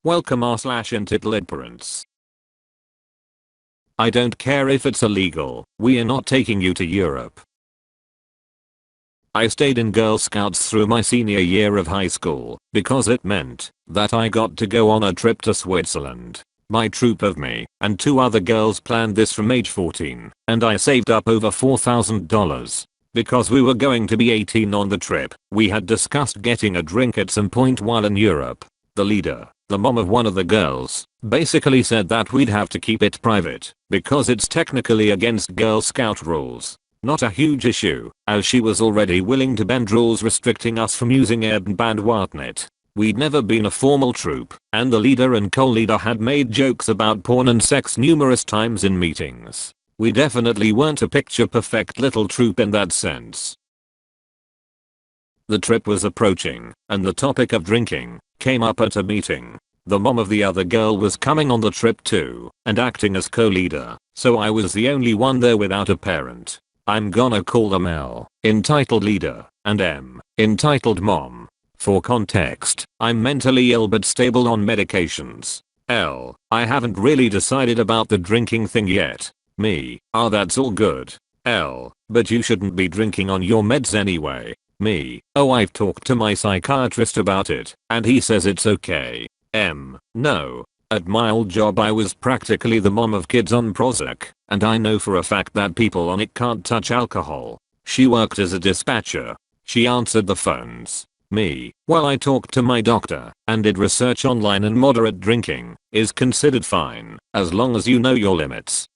Welcome r/EntitledParents. I don't care if it's illegal, we are not taking you to Europe. I stayed in Girl Scouts through my senior year of high school because it meant that I got to go on a trip to Switzerland. My troop of me and 2 other girls planned this from age 14, and I saved up over $4,000. Because we were going to be 18 on the trip, we had discussed getting a drink at some point while in Europe. The leader, the mom of one of the girls, basically said that we'd have to keep it private because it's technically against Girl Scout rules. Not a huge issue, as she was already willing to bend rules restricting us from using Airbnb and whatnot. We'd never been a formal troop, and the leader and co-leader had made jokes about porn and sex numerous times in meetings. We definitely weren't a picture-perfect little troop in that sense. The trip was approaching, and the topic of drinking came up at a meeting. The mom of the other girl was coming on the trip too, and acting as co-leader, so I was the only one there without a parent. I'm gonna call them L, entitled leader, and M, entitled mom. For context, I'm mentally ill but stable on medications. L, I haven't really decided about the drinking thing yet. Me, that's all good. L, but you shouldn't be drinking on your meds anyway. Me, I've talked to my psychiatrist about it, and he says it's okay. M, no. At my old job I was practically the mom of kids on Prozac, and I know for a fact that people on it can't touch alcohol. She worked as a dispatcher. She answered the phones. Me, well, I talked to my doctor and did research online, and moderate drinking is considered fine as long as you know your limits.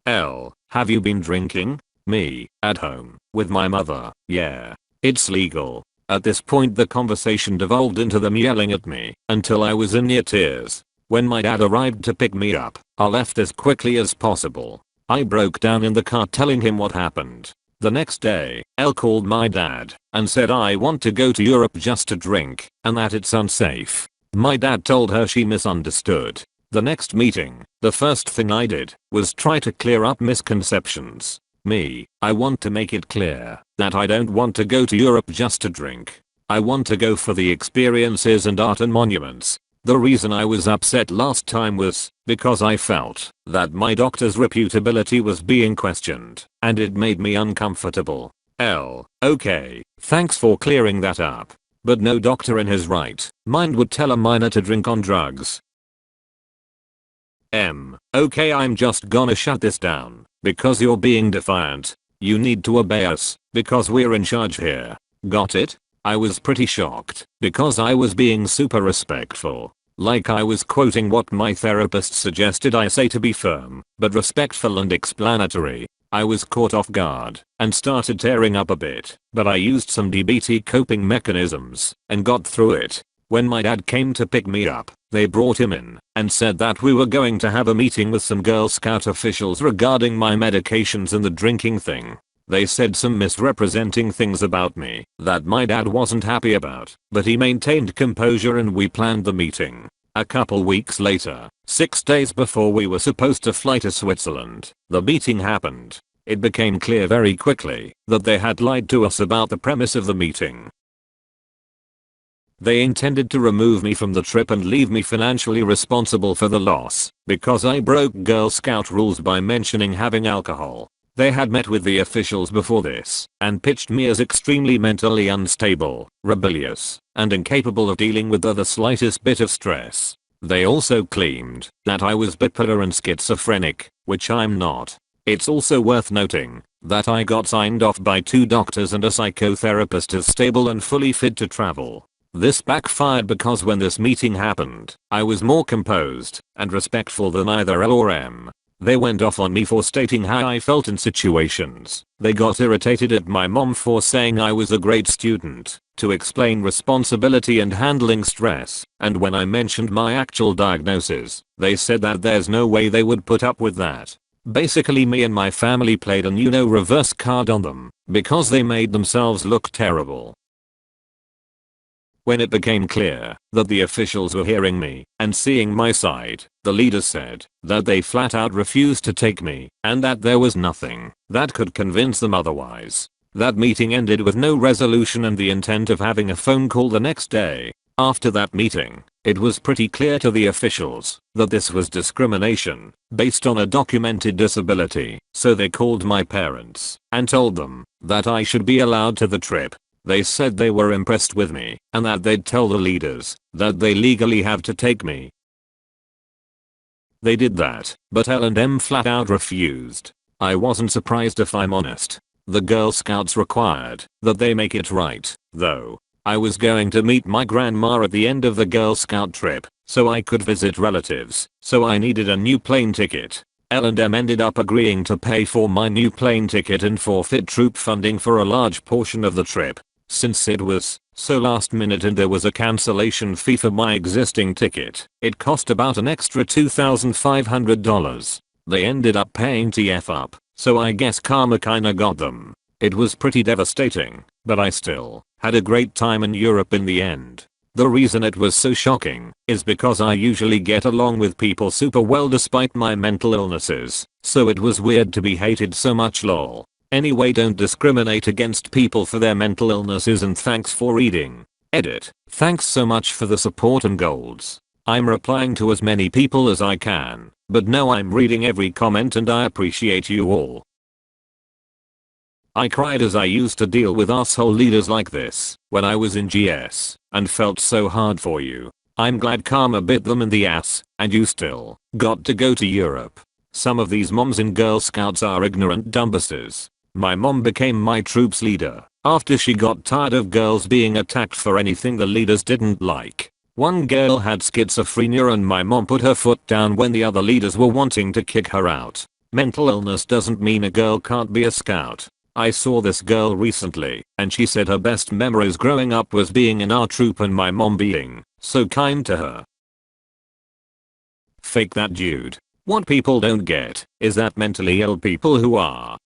L, have you been drinking? Me, at home, with my mother. Yeah. It's legal. At this point the conversation devolved into them yelling at me until I was in near tears. When my dad arrived to pick me up, I left as quickly as possible. I broke down in the car telling him what happened. The next day, Elle called my dad and said I want to go to Europe just to drink and that it's unsafe. My dad told her she misunderstood. The next meeting, the first thing I did was try to clear up misconceptions. Me, I want to make it clear that I don't want to go to Europe just to drink. I want to go for the experiences and art and monuments. The reason I was upset last time was because I felt that my doctor's reputability was being questioned, and it made me uncomfortable. L, okay, thanks for clearing that up. But no doctor in his right mind would tell a minor to drink on drugs. M, okay, I'm just gonna shut this down because you're being defiant. You need to obey us because we're in charge here. Got it? I was pretty shocked because I was being super respectful. Like I was quoting what my therapist suggested I say to be firm, but respectful and explanatory. I was caught off guard and started tearing up a bit, but I used some DBT coping mechanisms and got through it. When my dad came to pick me up, they brought him in and said that we were going to have a meeting with some Girl Scout officials regarding my medications and the drinking thing. They said some misrepresenting things about me that my dad wasn't happy about, but he maintained composure and we planned the meeting. A couple weeks later, 6 days before we were supposed to fly to Switzerland, the meeting happened. It became clear very quickly that they had lied to us about the premise of the meeting. They intended to remove me from the trip and leave me financially responsible for the loss because I broke Girl Scout rules by mentioning having alcohol. They had met with the officials before this and pitched me as extremely mentally unstable, rebellious, and incapable of dealing with the slightest bit of stress. They also claimed that I was bipolar and schizophrenic, which I'm not. It's also worth noting that I got signed off by 2 doctors and a psychotherapist as stable and fully fit to travel. This backfired because when this meeting happened, I was more composed and respectful than either L or M. They went off on me for stating how I felt in situations. They got irritated at my mom for saying I was a great student, to explain responsibility and handling stress, and when I mentioned my actual diagnosis, they said that there's no way they would put up with that. Basically me and my family played a reverse card on them, because they made themselves look terrible. When it became clear that the officials were hearing me and seeing my side, the leaders said that they flat out refused to take me and that there was nothing that could convince them otherwise. That meeting ended with no resolution and the intent of having a phone call the next day. After that meeting, it was pretty clear to the officials that this was discrimination based on a documented disability, so they called my parents and told them that I should be allowed to the trip. They said they were impressed with me and that they'd tell the leaders that they legally have to take me. They did that, but L&M flat out refused. I wasn't surprised if I'm honest. The Girl Scouts required that they make it right, though. I was going to meet my grandma at the end of the Girl Scout trip, so I could visit relatives, so I needed a new plane ticket. L&M ended up agreeing to pay for my new plane ticket and forfeit troop funding for a large portion of the trip, since it was so last minute and there was a cancellation fee for my existing ticket. It cost about an extra $2,500. They ended up paying TF up, so I guess karma kinda got them. It was pretty devastating, but I still had a great time in Europe in the end. The reason it was so shocking is because I usually get along with people super well despite my mental illnesses, so it was weird to be hated so much lol. Anyway, don't discriminate against people for their mental illnesses, and thanks for reading. Edit. Thanks so much for the support and golds. I'm replying to as many people as I can, but no, I'm reading every comment and I appreciate you all. I cried as I used to deal with asshole leaders like this when I was in GS and felt so hard for you. I'm glad karma bit them in the ass and you still got to go to Europe. Some of these moms in Girl Scouts are ignorant dumbasses. My mom became my troops leader after she got tired of girls being attacked for anything the leaders didn't like. One girl had schizophrenia and my mom put her foot down when the other leaders were wanting to kick her out. Mental illness doesn't mean a girl can't be a scout. I saw this girl recently and she said her best memories growing up was being in our troop and my mom being so kind to her. Fake that, dude. What people don't get is that mentally ill people who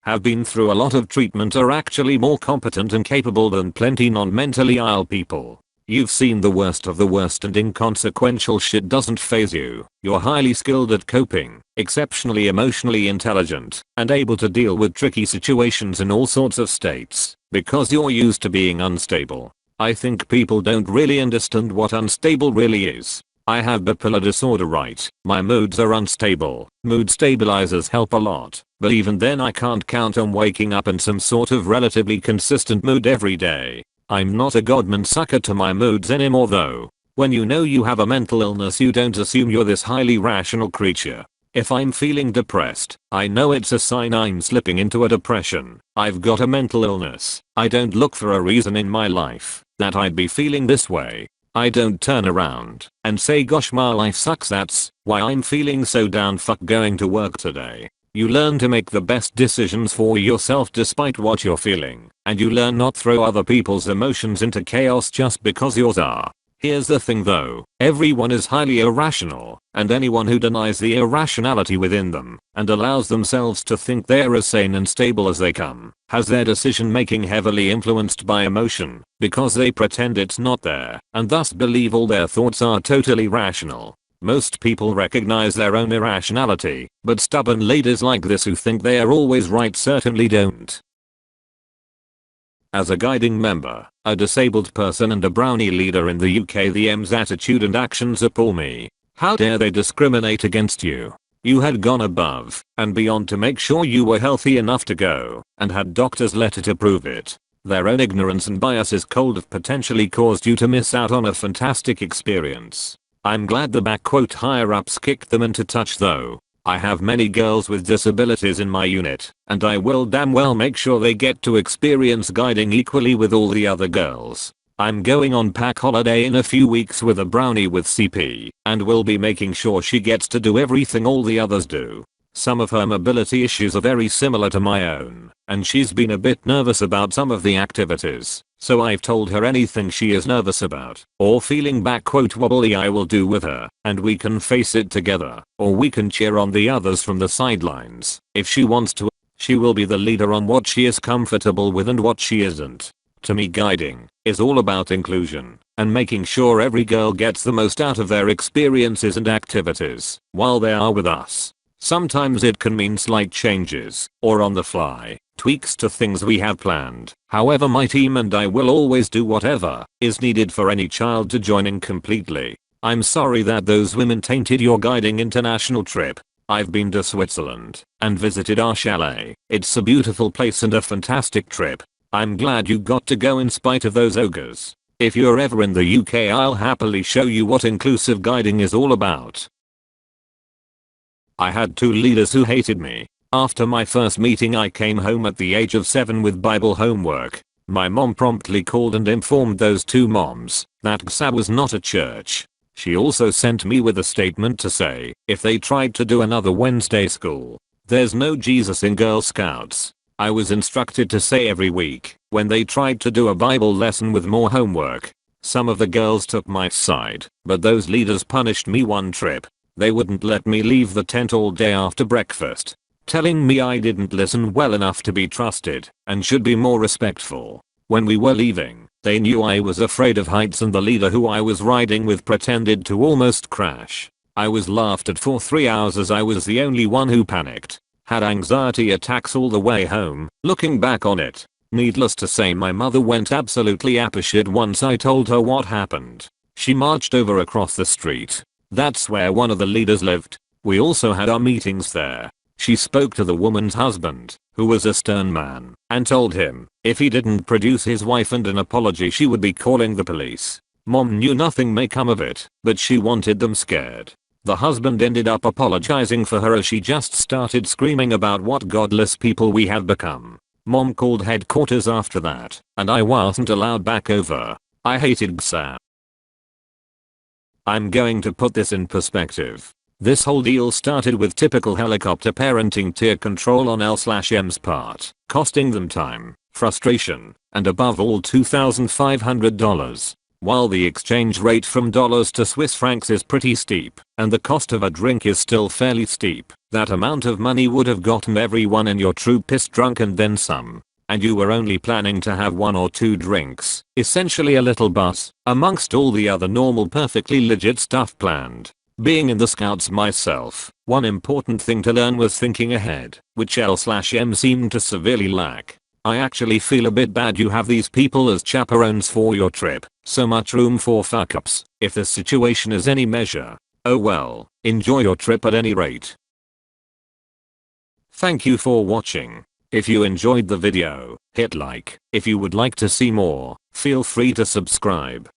have been through a lot of treatment are actually more competent and capable than plenty non-mentally ill people. You've seen the worst of the worst and inconsequential shit doesn't faze you. You're highly skilled at coping, exceptionally emotionally intelligent, and able to deal with tricky situations in all sorts of states because you're used to being unstable. I think people don't really understand what unstable really is. I have bipolar disorder, right? My moods are unstable. Mood stabilizers help a lot, but even then I can't count on waking up in some sort of relatively consistent mood every day. I'm not a Godman sucker to my moods anymore though. When you know you have a mental illness, you don't assume you're this highly rational creature. If I'm feeling depressed, I know it's a sign I'm slipping into a depression. I've got a mental illness. I don't look for a reason in my life that I'd be feeling this way. I don't turn around and say gosh my life sucks, that's why I'm feeling so down, fuck going to work today. You learn to make the best decisions for yourself despite what you're feeling, and you learn not throw other people's emotions into chaos just because yours are. Here's the thing though, everyone is highly irrational, and anyone who denies the irrationality within them and allows themselves to think they're as sane and stable as they come has their decision making heavily influenced by emotion because they pretend it's not there and thus believe all their thoughts are totally rational. Most people recognize their own irrationality, but stubborn ladies like this who think they are always right certainly don't. As a guiding member, a disabled person and a brownie leader in the UK, the M's attitude and actions appall me. How dare they discriminate against you? You had gone above and beyond to make sure you were healthy enough to go and had doctor's letter to prove it. Their own ignorance and biases cold have potentially caused you to miss out on a fantastic experience. I'm glad the higher ups kicked them into touch though. I have many girls with disabilities in my unit, and I will damn well make sure they get to experience guiding equally with all the other girls. I'm going on pack holiday in a few weeks with a brownie with CP, and will be making sure she gets to do everything all the others do. Some of her mobility issues are very similar to my own, and she's been a bit nervous about some of the activities, so I've told her anything she is nervous about or feeling wobbly I will do with her, and we can face it together, or we can cheer on the others from the sidelines. If she wants to, she will be the leader on what she is comfortable with and what she isn't. To me, guiding is all about inclusion and making sure every girl gets the most out of their experiences and activities while they are with us. Sometimes it can mean slight changes, or on the fly, tweaks to things we have planned. However, my team and I will always do whatever is needed for any child to join in completely. I'm sorry that those women tainted your guiding international trip. I've been to Switzerland and visited our chalet. It's a beautiful place and a fantastic trip. I'm glad you got to go in spite of those ogres. If you're ever in the UK, I'll happily show you what inclusive guiding is all about. I had 2 leaders who hated me. After my first meeting, I came home at the age of 7 with Bible homework. My mom promptly called and informed those 2 moms that GSA was not a church. She also sent me with a statement to say, if they tried to do another Wednesday school, there's no Jesus in Girl Scouts. I was instructed to say every week, when they tried to do a Bible lesson with more homework. Some of the girls took my side, but those leaders punished me one trip. They wouldn't let me leave the tent all day after breakfast, telling me I didn't listen well enough to be trusted and should be more respectful. When we were leaving, they knew I was afraid of heights and the leader who I was riding with pretended to almost crash. I was laughed at for 3 hours as I was the only one who panicked. Had anxiety attacks all the way home. Looking back on it, needless to say, my mother went absolutely apeshit once I told her what happened. She marched over across the street. That's where one of the leaders lived. We also had our meetings there. She spoke to the woman's husband, who was a stern man, and told him, if he didn't produce his wife and an apology, she would be calling the police. Mom knew nothing may come of it, but she wanted them scared. The husband ended up apologizing for her as she just started screaming about what godless people we had become. Mom called headquarters after that, and I wasn't allowed back over. I hated GSA. I'm going to put this in perspective. This whole deal started with typical helicopter parenting tier control on L/M's part, costing them time, frustration, and above all $2,500. While the exchange rate from dollars to Swiss francs is pretty steep, and the cost of a drink is still fairly steep, that amount of money would have gotten everyone in your troop pissed drunk and then some. And you were only planning to have 1 or 2 drinks, essentially a little bus, amongst all the other normal perfectly legit stuff planned. Being in the Scouts myself, one important thing to learn was thinking ahead, which L/M seemed to severely lack. I actually feel a bit bad you have these people as chaperones for your trip. So much room for fuck-ups, if the situation is any measure. Oh well, enjoy your trip at any rate. Thank you for watching. If you enjoyed the video, hit like. If you would like to see more, feel free to subscribe.